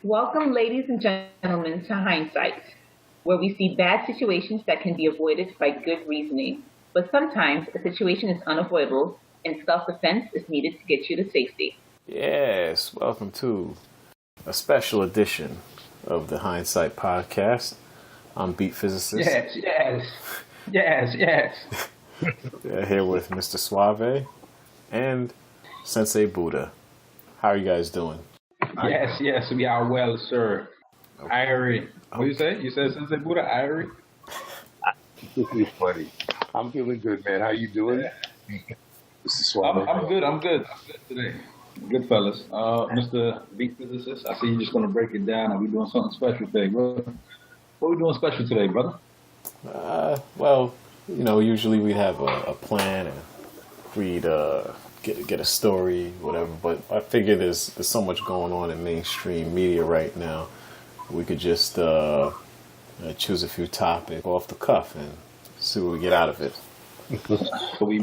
Welcome, ladies and gentlemen, to Hindsight, where we see bad situations that can be avoided by good reasoning. But sometimes a situation is unavoidable and self defense is needed to get you to safety. Yes, welcome to a special edition of the Hindsight Podcast. I'm Beat Physicist. Yes. Here with Mr. Suave and Sensei Buddha. How are you guys doing? Yes, we are well, sir. Okay. Irie. What do you say? You said Sensei Buddha, Irie? This is funny. I'm feeling good, man. How you doing? Mr. Suave. I'm good. I'm good today. Good fellas. Mr. Beat Physicist, I see you're just going to break it down and we're doing something special today. What are we doing special today, brother? Well, usually we have a plan and we'd get a story, whatever. But I figure there's so much going on in mainstream media right now. We could just choose a few topics off the cuff and see what we get out of it. So we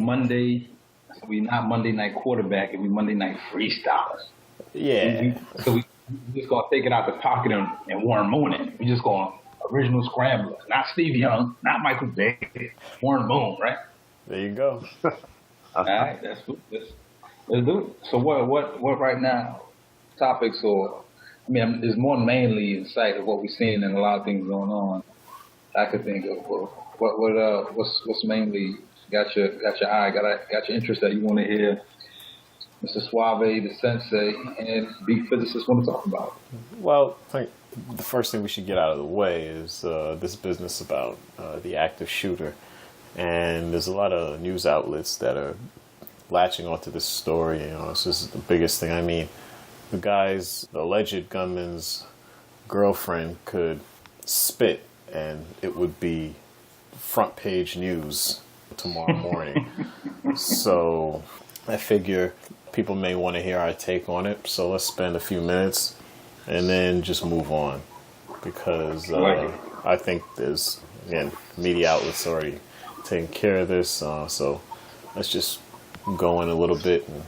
not Monday night quarterback, and we Monday night freestylers. Yeah. So we just gonna take it out the pocket and Warren Moon it. We just going original scrambler, not Steve Young, not Michael Davis, Warren Moon, right? There you go. All right, let's do it. So what right now? Topics there's more mainly in sight of what we're seeing and a lot of things going on. I could think of what's mainly got your eye, got your interest that you want to hear. Mr. Suave, the Sensei, and Beat Physicist want to talk about. Well, I think the first thing we should get out of the way is this business about the active shooter. And there's a lot of news outlets that are latching onto this story. This is the biggest thing. I mean, the alleged gunman's girlfriend could spit and it would be front page news tomorrow morning. So I figure people may want to hear our take on it. So let's spend a few minutes and then just move on. Because I think there's, again, media outlets already taking care of this, so let's just go in a little bit and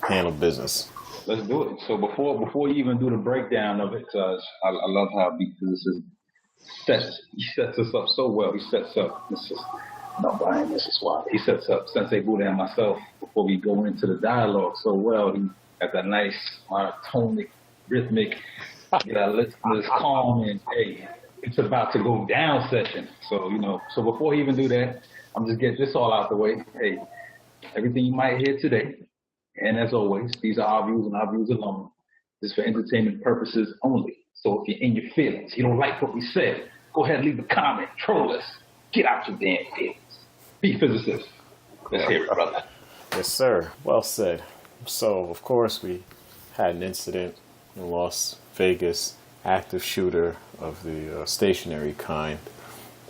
handle business. Let's do it. So before you even do the breakdown of it, I love how Beat Physicist sets us up so well. He sets up Mrs. Suave. He sets up Sensei Buddha and myself before we go into the dialogue so well. He got that nice monotonic, rhythmic, get our listeners calm and hey, it's about to go down session. So, so before we even do that, I'm just getting this all out the way. Hey, everything you might hear today, and as always, these are our views and our views alone. This is for entertainment purposes only. So if you're in your feelings, you don't like what we said, go ahead and leave a comment, troll us, get out your damn feelings. Be physicist. Let's hear it, brother. Yes, sir. Well said. So, of course, we had an incident in Las Vegas. Active shooter of the stationary kind.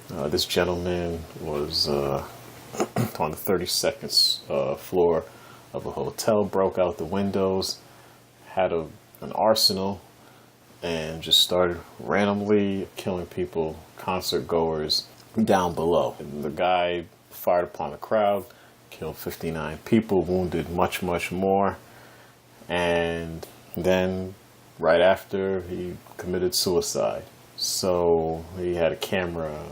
This gentleman was on the 32nd floor of a hotel, broke out the windows, had an arsenal, and just started randomly killing people, concert goers, down below. And the guy fired upon the crowd, killed 59 people, wounded much, much more, and then right after, he committed suicide. So he had a camera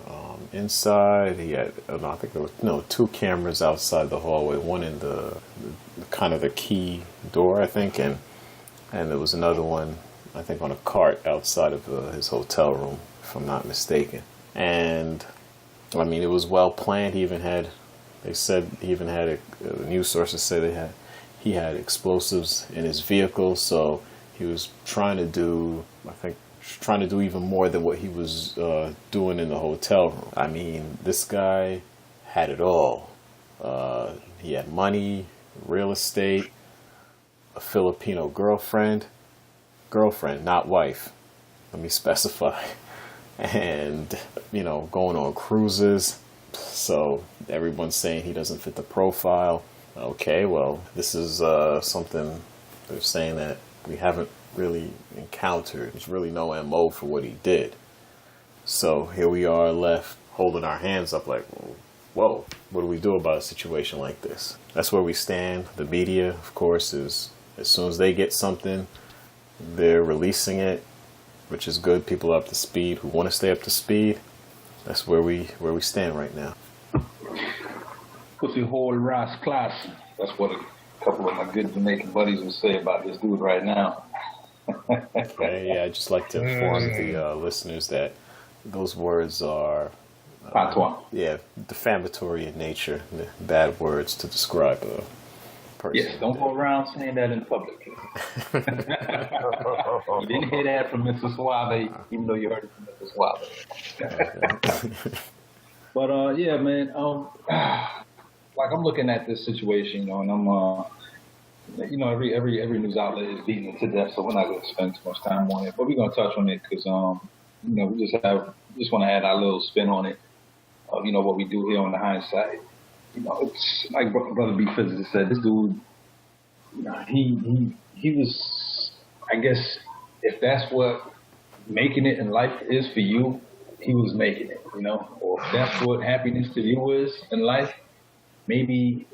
inside. He had, I think there were two cameras outside the hallway. One in the kind of the key door, I think, and there was another one, I think, on a cart outside of his hotel room, if I'm not mistaken. And I mean, it was well planned. They said he even had news sources say he had explosives in his vehicle, so he was trying to do even more than what he was doing in the hotel room. I mean, this guy had it all. He had money, real estate, a Filipino girlfriend, not wife, let me specify, and, going on cruises. So everyone's saying he doesn't fit the profile. Okay, well, this is something they're saying that we haven't really encountered. There's really no MO for what he did. So here we are left holding our hands up like, whoa, what do we do about a situation like this? That's where we stand. The media, of course, is as soon as they get something, they're releasing it which is good. People are up to speed who want to stay up to speed. That's where we stand right now. Pussy whole ras class. That's what a couple of my good Jamaican buddies would say about this dude right now. Yeah, I'd just like to inform the listeners that those words are Patois. defamatory in nature. Bad words to describe a person. Yes, don't go around saying that in public. You didn't hear that from Mr. Suave, even though you heard it from Mr. Suave. But yeah, man. Like I'm looking at this situation, and I'm, every news outlet is beating it to death, so we're not going to spend too much time on it. But we're going to touch on it because, we just want to add our little spin on it. What we do here on the hindsight. It's like Brother B. Physicist said. This dude, he was, I guess, if that's what making it in life is for you, he was making it, or if that's what happiness to you is in life, maybe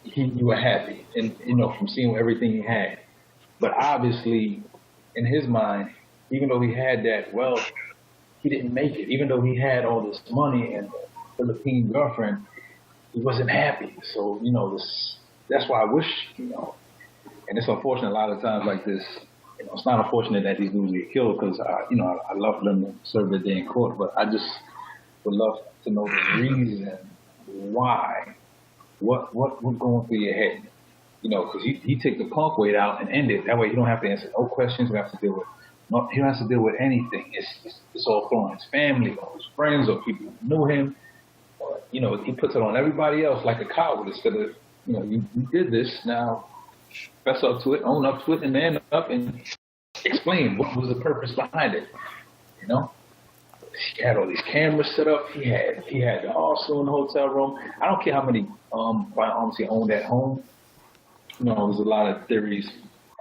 you were happy and, from seeing everything he had. But obviously, in his mind, even though he had that wealth, he didn't make it. Even though he had all this money and a Philippine girlfriend, he wasn't happy. So, that's why I wish, and it's unfortunate a lot of times like this. It's not unfortunate that these dudes get killed because, I love for them to serve their day in court, but I just would love to know the reason why. What going through your head? Because he take the punk weight out and end it. That way you don't have to answer no questions. You don't have to deal with he don't have to deal with anything. It's all thrown on his family or his friends or people who knew him. Or, he puts it on everybody else like a coward instead of, you did this, now fess up to it, own up to it, and man up and explain what was the purpose behind it. He had all these cameras set up. He had the arsenal in the hotel room. I don't care how many firearms he owned at home. There's a lot of theories.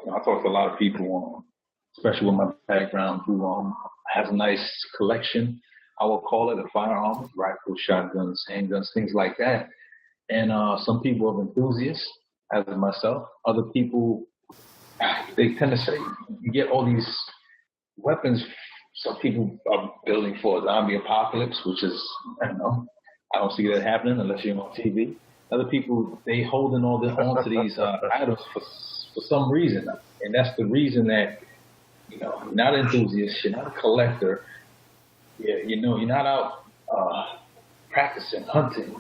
I talked to a lot of people, especially with my background, who has a nice collection, I will call it, of firearms, rifles, shotguns, handguns, things like that. And some people are enthusiasts, as myself. Other people, they tend to say, you get all these weapons. Some people are building for a zombie apocalypse, which is, I don't see that happening unless you're on TV. Other people, they holding on to these items for some reason. And that's the reason that, you're not an enthusiast, you're not a collector, you're not out practicing, hunting.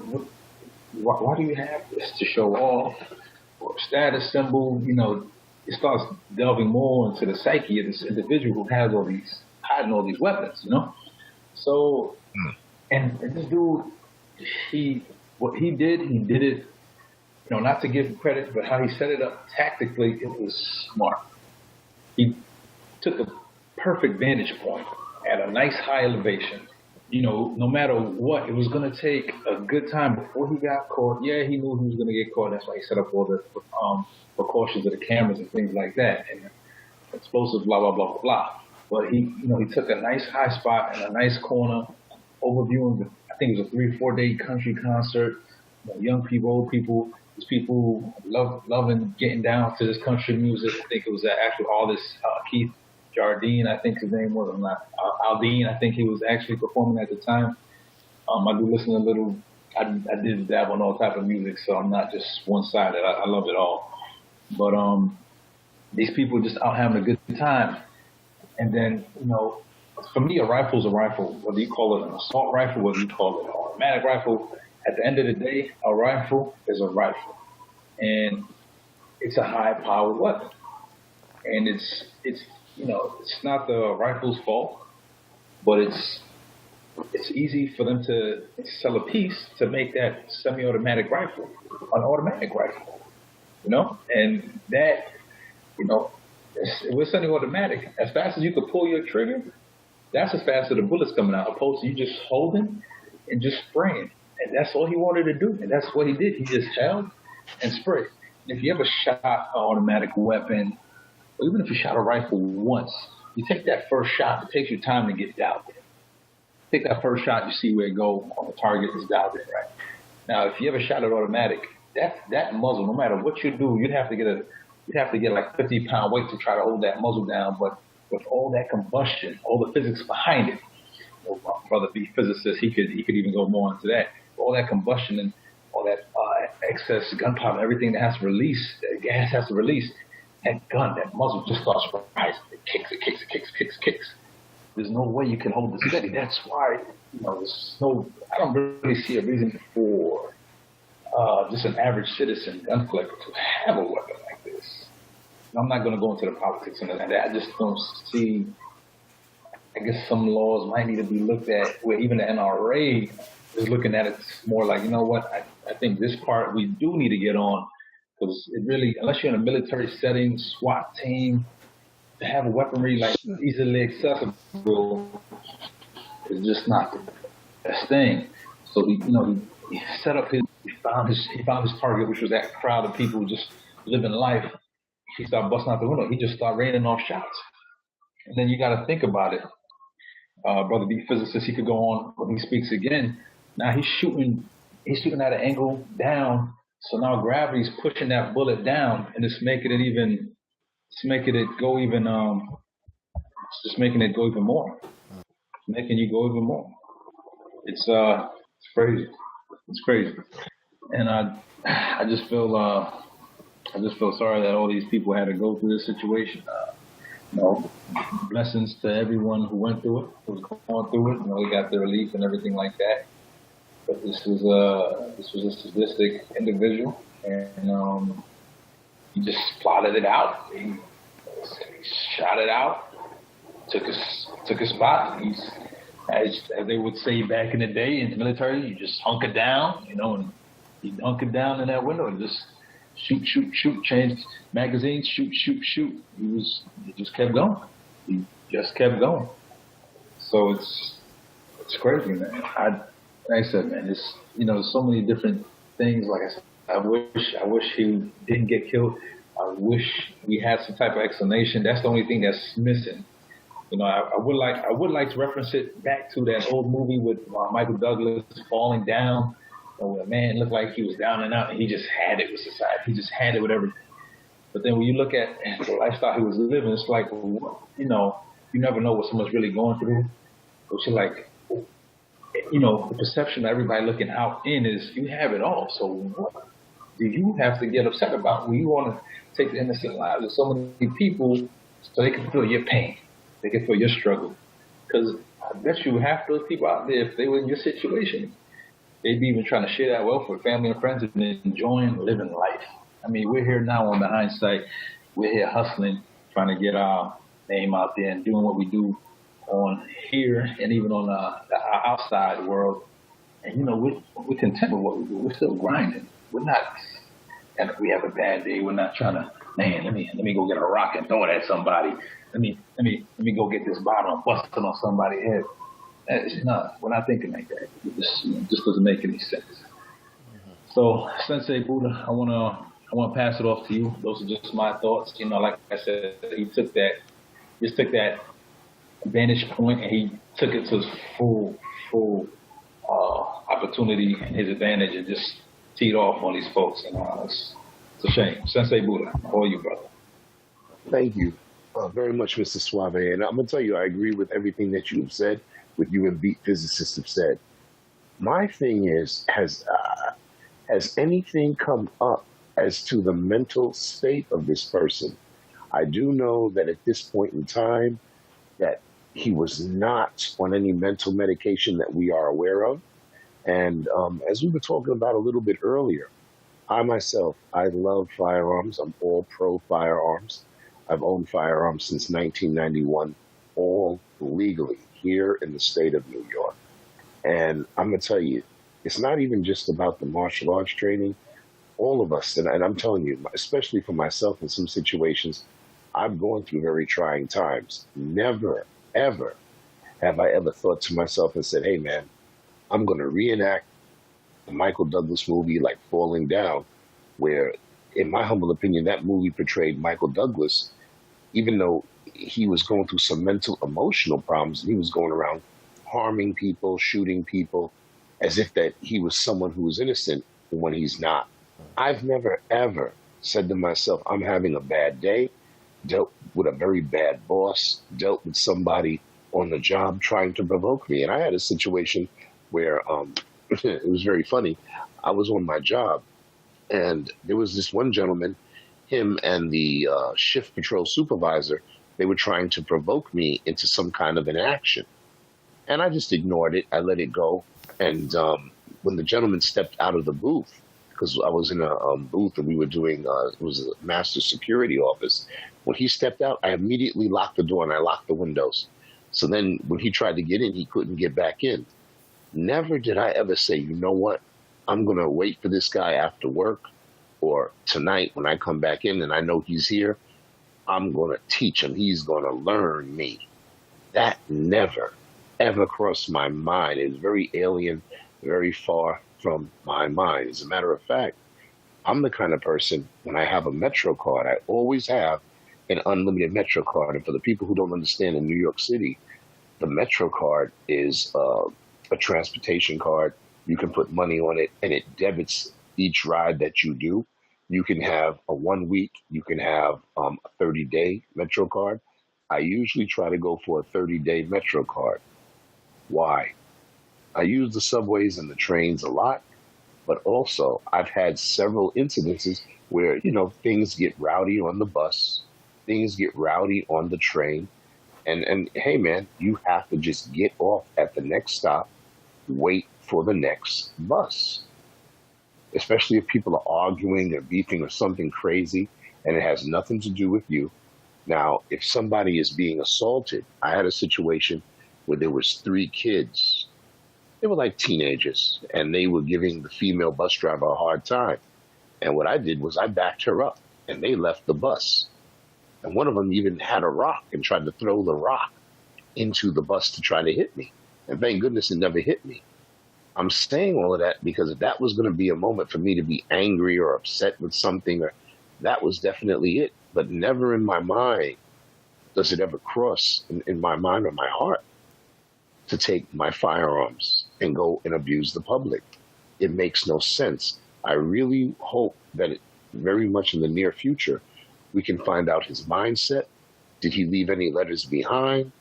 Why do you have this? To show off or a status symbol? It starts delving more into the psyche of this individual who has hiding all these weapons, So, and this dude, what he did it, not to give him credit, but how he set it up tactically, it was smart. He took a perfect vantage point at a nice high elevation. No matter what, it was going to take a good time before he got caught. Yeah, he knew he was going to get caught. That's why he set up all the precautions of the cameras and things like that, and explosives, blah, blah, blah, blah, blah. But he took a nice high spot in a nice corner, overviewing I think it was a 3-4 day country concert. Young people, old people, these people loving getting down to this country music. I think it was actual artist Keith Jardine, I think his name was. Aldine, I think he was actually performing at the time. I do listen a little. I did dabble in all type of music, so I'm not just one-sided. I love it all. But these people just out having a good time. And then, for me, a rifle is a rifle. Whether you call it an assault rifle, whether you call it an automatic rifle, at the end of the day, a rifle is a rifle. And it's a high-powered weapon. And it's not the rifle's fault, but it's easy for them to sell a piece to make that semi-automatic rifle an automatic rifle, and that, with semi-automatic, as fast as you could pull your trigger, that's as fast as the bullets coming out, opposed to you just holding and just spraying. And that's all he wanted to do, and that's what he did. He just held and sprayed. If you ever shot an automatic weapon, or even if you shot a rifle once, you take that first shot, it takes you time to get it out there. Take that first shot, you see where it go on the target is out there, right? Now, if you ever shot an automatic, that muzzle, no matter what you do, you'd have to get like 50-pound weight to try to hold that muzzle down. But with all that combustion, all the physics behind it. Well, my brother, the physicist, he could even go more into that. All that combustion and all that excess gunpowder, everything that has to release, the gas has to release. That gun, that muzzle just starts rising. It kicks, it kicks, it kicks, it kicks, it kicks. There's no way you can hold it steady. That's why, I don't really see a reason for just an average citizen gun collector to have a weapon like this. I'm not going to go into the politics and that. I just don't see. I guess some laws might need to be looked at where even the NRA is looking at it more like, you know what, I think this part we do need to get on, because it really, unless you're in a military setting, SWAT team, to have a weaponry like easily accessible is just not the best thing. So he set up he found his target, which was that crowd of people just living life. He started busting out the window. He just started raining off shots. And then you got to think about it. Brother B, physicist, he could go on when he speaks again. Now he's shooting at an angle down. So now gravity's pushing that bullet down, and it's making it go even more. It's making you go even more. It's crazy. It's crazy. And I just feel sorry that all these people had to go through this situation. Blessings to everyone who went through it, who's going through it. They got their relief and everything like that. But this was a sadistic individual, and he just plotted it out. He shot it out, took his spot. He's, as they would say back in the day in the military, you just hunker down, and he hunkered down in that window and just shoot, changed magazines, shoot. He just kept going. He just kept going. So it's crazy, man. Like I said, man, it's, there's so many different things. Like I said, I wish he didn't get killed. I wish we had some type of explanation. That's the only thing that's missing. I would like to reference it back to that old movie with Michael Douglas falling down. Where a man looked like he was down and out, and he just had it with society. He just had it with everything. But then when you look at the lifestyle he was living, it's like, you never know what someone's really going through. But you're like, the perception of everybody looking out in is you have it all. So what do you have to get upset about when you want to take the innocent lives of so many people so they can feel your pain, they can feel your struggle? Because I bet you half those people out there, if they were in your situation, they'd be even trying to share that wealth with family and friends and enjoying living life. I mean, we're here now on the hindsight. We're here hustling, trying to get our name out there and doing what we do on here and even on the outside world. And, we're content with what we do. We're still grinding. We're not, and if we have a bad day, we're not trying to, man, let me go get a rock and throw it at somebody. Let me go get this bottle and bust it on somebody's head. It's not. We're not thinking like that. It just doesn't make any sense. So, Sensei Buddha, I want to pass it off to you. Those are just my thoughts. Like I said, he took that vantage point and he took it to his full opportunity and his advantage and just teed off on these folks. It's a shame. Sensei Buddha, how are you, brother? Thank you very much, Mr. Suave. And I'm going to tell you, I agree with everything that you have said, what you and Beat Physicists have said. My thing is, has anything come up as to the mental state of this person? I do know that at this point in time that he was not on any mental medication that we are aware of. And as we were talking about a little bit earlier, I love firearms. I'm all pro firearms. I've owned firearms since 1991, all legally here in the state of New York. And I'm going to tell you, it's not even just about the martial arts training. All of us, and I'm telling you, especially for myself in some situations, I'm going through very trying times. Never, ever have I ever thought to myself and said, hey, man, I'm going to reenact the Michael Douglas movie like Falling Down, where, in my humble opinion, that movie portrayed Michael Douglas, even though he was going through some mental, emotional problems, and he was going around harming people, shooting people, as if that he was someone who was innocent when he's not. I've never, ever said to myself, I'm having a bad day, dealt with a very bad boss, dealt with somebody on the job trying to provoke me. And I had a situation where it was very funny. I was on my job, and there was this one gentleman, him and the shift patrol supervisor, they were trying to provoke me into some kind of an action. And I just ignored it. I let it go. And when the gentleman stepped out of the booth, because I was in a booth and we were doing, it was a master security office. When he stepped out, I immediately locked the door and I locked the windows. So then when he tried to get in, he couldn't get back in. Never did I ever say, you know what, I'm going to wait for this guy after work or tonight when I come back in and I know he's here, I'm going to teach him. He's going to learn me. That never, ever crossed my mind. It's very alien, very far from my mind. As a matter of fact, I'm the kind of person, when I have a Metro card, I always have an unlimited Metro card. And for the people who don't understand, in New York City, the Metro card is a transportation card. You can put money on it and it debits each ride that you do. You can have a 1 week, you can have a 30-day Metro card. I usually try to go for a 30-day Metro card. Why? I use the subways and the trains a lot, but also I've had several incidences where, things get rowdy on the bus, things get rowdy on the train. And hey, man, you have to just get off at the next stop, wait for the next bus. Especially if people are arguing or beefing or something crazy and it has nothing to do with you. Now, if somebody is being assaulted, I had a situation where there was 3 kids. They were like teenagers and they were giving the female bus driver a hard time. And what I did was I backed her up and they left the bus. And one of them even had a rock and tried to throw the rock into the bus to try to hit me. And thank goodness it never hit me. I'm saying all of that because if that was going to be a moment for me to be angry or upset with something, or that was definitely it. But never in my mind does it ever cross in my mind or my heart to take my firearms and go and abuse the public. It makes no sense. I really hope that very much in the near future, we can find out his mindset. Did he leave any letters behind?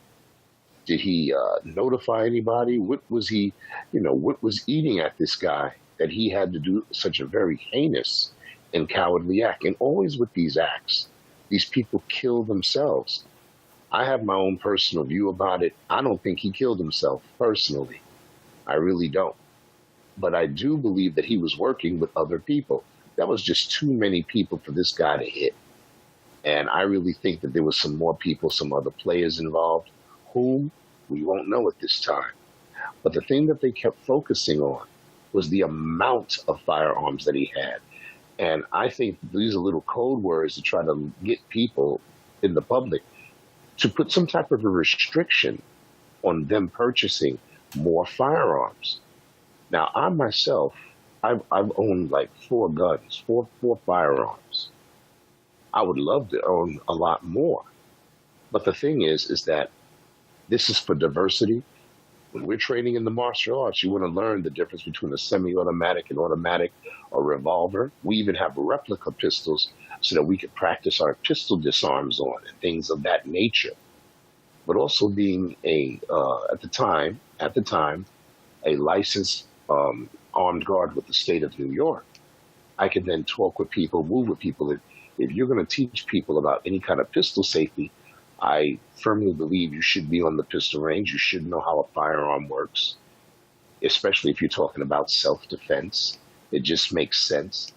Did he notify anybody? What was he, what was eating at this guy that he had to do such a very heinous and cowardly act? And always with these acts, these people kill themselves. I have my own personal view about it. I don't think he killed himself personally. I really don't. But I do believe that he was working with other people. That was just too many people for this guy to hit. And I really think that there was some more people, some other players involved, whom we won't know at this time. But the thing that they kept focusing on was the amount of firearms that he had. And I think these are little code words to try to get people in the public to put some type of a restriction on them purchasing more firearms. Now, I myself, I've owned like 4 guns, four firearms. I would love to own a lot more. But the thing is that this is for diversity. When we're training in the martial arts, you want to learn the difference between a semi-automatic and automatic or revolver. We even have replica pistols so that we can practice our pistol disarms on and things of that nature. But also being at the time, a licensed armed guard with the state of New York, I can then talk with people, move with people. If you're going to teach people about any kind of pistol safety, I firmly believe you should be on the pistol range. You should know how a firearm works, especially if you're talking about self-defense. It just makes sense.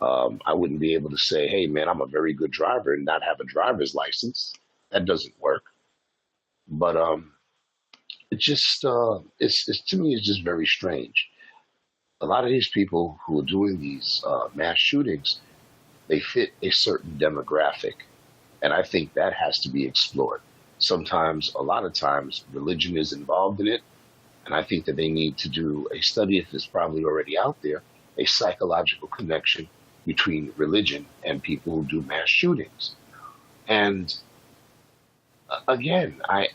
I wouldn't be able to say, hey, man, I'm a very good driver and not have a driver's license. That doesn't work. But it just, it's to me, it's just very strange. A lot of these people who are doing these mass shootings, they fit a certain demographic. And I think that has to be explored. Sometimes, a lot of times, religion is involved in it. And I think that they need to do a study, if it's probably already out there, a psychological connection between religion and people who do mass shootings. And again, I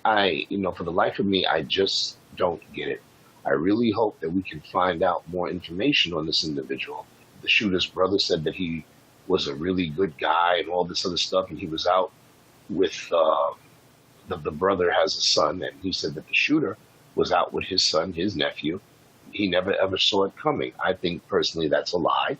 for the life of me, I just don't get it. I really hope that we can find out more information on this individual. The shooter's brother said that he was a really good guy and all this other stuff, and he was out with the brother has a son, and he said that the shooter was out with his son, his nephew. He never ever saw it coming. I think personally that's a lie.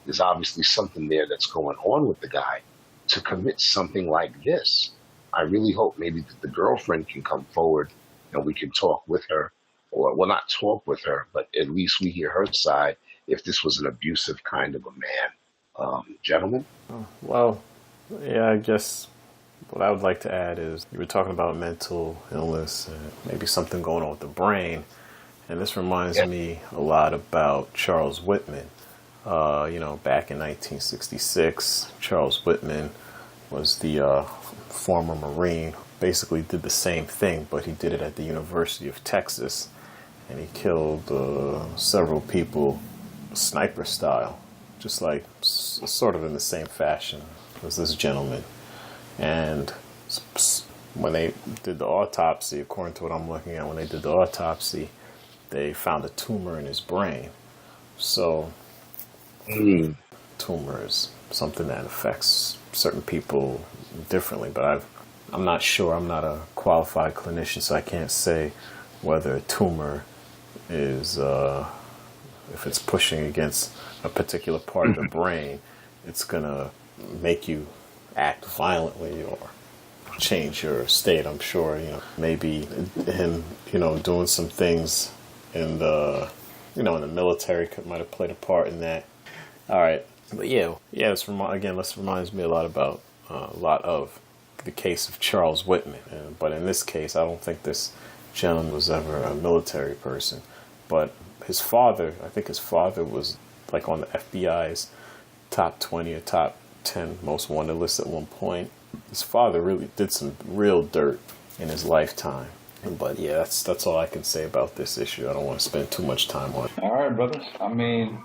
There's obviously something there that's going on with the guy to commit something like this. I really hope maybe that the girlfriend can come forward and we can talk with her, or well, not talk with her, but at least we hear her side if this was an abusive kind of a man. Gentlemen? Well, yeah, I guess what I would like to add is you were talking about mental illness and maybe something going on with the brain. And this reminds me a lot about Charles Whitman. Back in 1966, Charles Whitman was the former Marine, basically did the same thing, but he did it at the University of Texas. And he killed several people sniper style, just like sort of in the same fashion as this gentleman. And when they did the autopsy, according to what I'm looking at, when they did the autopsy, they found a tumor in his brain. So, tumor is something that affects certain people differently, but I'm not sure. I'm not a qualified clinician, so I can't say whether a tumor is, if it's pushing against a particular part of the brain, it's going to make you act violently or change your state. I'm sure, maybe him, doing some things in the, in the military might have played a part in that. All right. But this reminds me a lot of the case of Charles Whitman. But in this case, I don't think this gentleman was ever a military person. But his father was like on the FBI's top 20 or top 10 most wanted list at one point. His father really did some real dirt in his lifetime. But yeah, that's all I can say about this issue. I don't want to spend too much time on it. All right, brothers. I mean,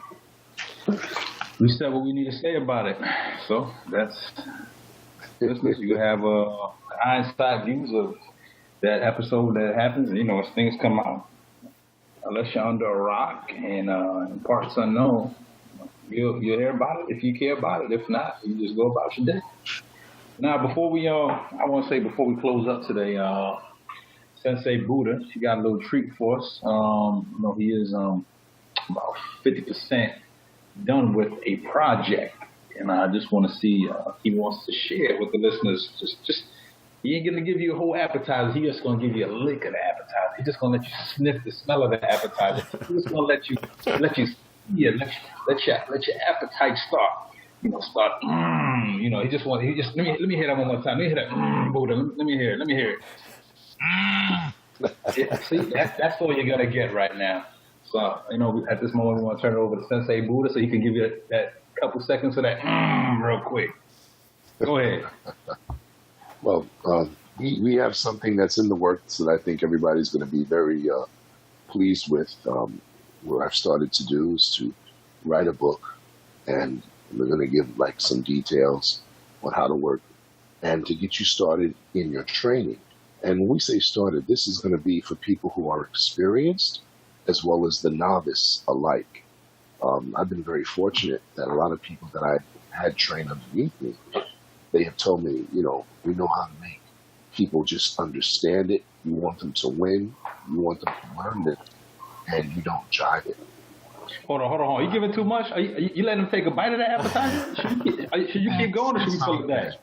we said what we need to say about it. So that's you have hindsight views of that episode that happens. As things come out, unless you're under a rock and in parts unknown, you'll hear about it if you care about it. If not, you just go about your day. Now, before we close up today, Sensei Buddha, she got a little treat for us. He is about 50% done with a project, and I just want to see he wants to share with the listeners. Just he ain't gonna give you a whole appetizer. He just gonna give you a lick of the appetizer. He's just gonna let you sniff the smell of the appetizer. He's just gonna let your appetite start. He just let me hear that one more time. Let me hear that Buddha. Let me hear it. Yeah, see, that's all you're gonna get right now. So at this moment we want to turn it over to Sensei Buddha so he can give you that couple seconds of that real quick. Go ahead. Well, we have something that's in the works that I think everybody's going to be very pleased with. What I've started to do is to write a book, and we're going to give like some details on how to work and to get you started in your training. And when we say started, this is going to be for people who are experienced as well as the novice alike. I've been very fortunate that a lot of people that I had trained underneath me, they have told me, we know how to make people just understand it. You want them to win. You want them to learn it, and you don't jive it. Hold on. You giving too much? You letting them take a bite of that appetizer? Should you keep going, or should we pull it back?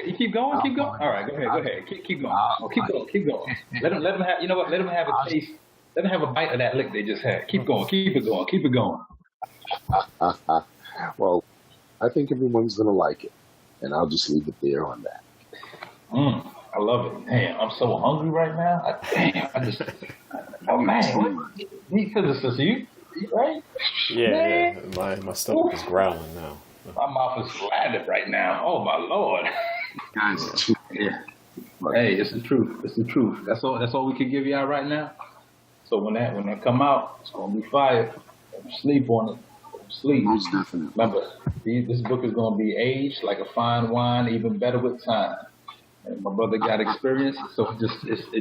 You keep going. Keep going. All right, go ahead. Keep going. Keep going. Let them have. You know what? Let them have a taste. Let them have a bite of that lick they just had. Keep going. Keep it going. Well, I think everyone's gonna like it, and I'll just leave it there on that. I love it. Damn, I'm so hungry right now. Oh man, me physicist, you right? Yeah. My stomach is growling now. My mouth is flattened right now. Oh my lord. Yeah. Hey, it's the truth. It's the truth. That's all we can give you out right now. So when that come out, it's gonna be fire. Sleep on it. Sleep. Remember, this book is gonna be aged like a fine wine, even better with time. And my brother got experience, so it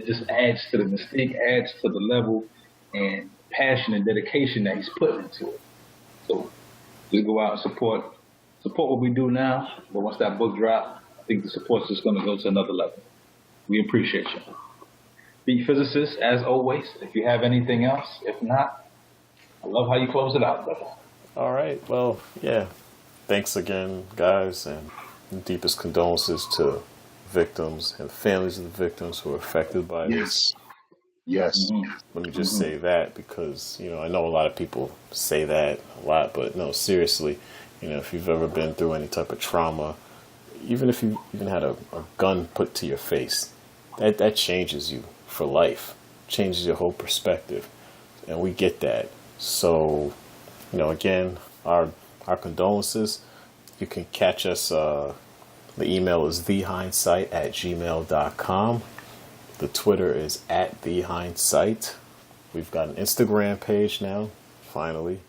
just adds to the mystique, adds to the level and passion and dedication that he's putting into it. So just go out and support what we do now. But once that book drops, think the support's just going to go to another level. We appreciate you. Beat physicists, as always. If you have anything else, if not, I love how you close it out, brother. All right. Well, yeah. Thanks again, guys, and deepest condolences to victims and families of the victims who are affected by this. Yes. Let me just say that because, I know a lot of people say that a lot, but no, seriously, if you've ever been through any type of trauma, even if you even had a gun put to your face, that changes you for life, changes your whole perspective. And we get that. So, again, our condolences. You can catch us. The email is thehindsight@gmail.com. The Twitter is @thehindsight. We've got an Instagram page now, finally.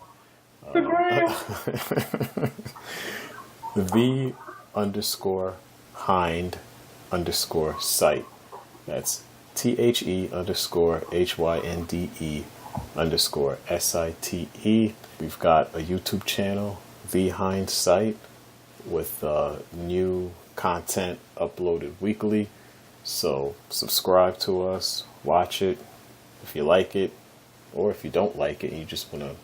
the_Hynde_site. That's THE_HYNDE_SITE. We've got a YouTube channel, The Hindsight, with new content uploaded weekly. So subscribe to us, watch it if you like it, or if you don't like it and you just want to,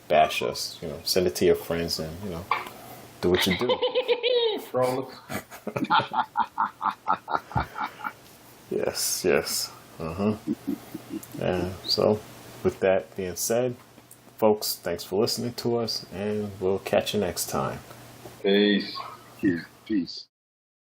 bash us, send it to your friends and, do what you do. Frolics. Yes. And so with that being said, folks, thanks for listening to us and we'll catch you next time. Peace. Peace.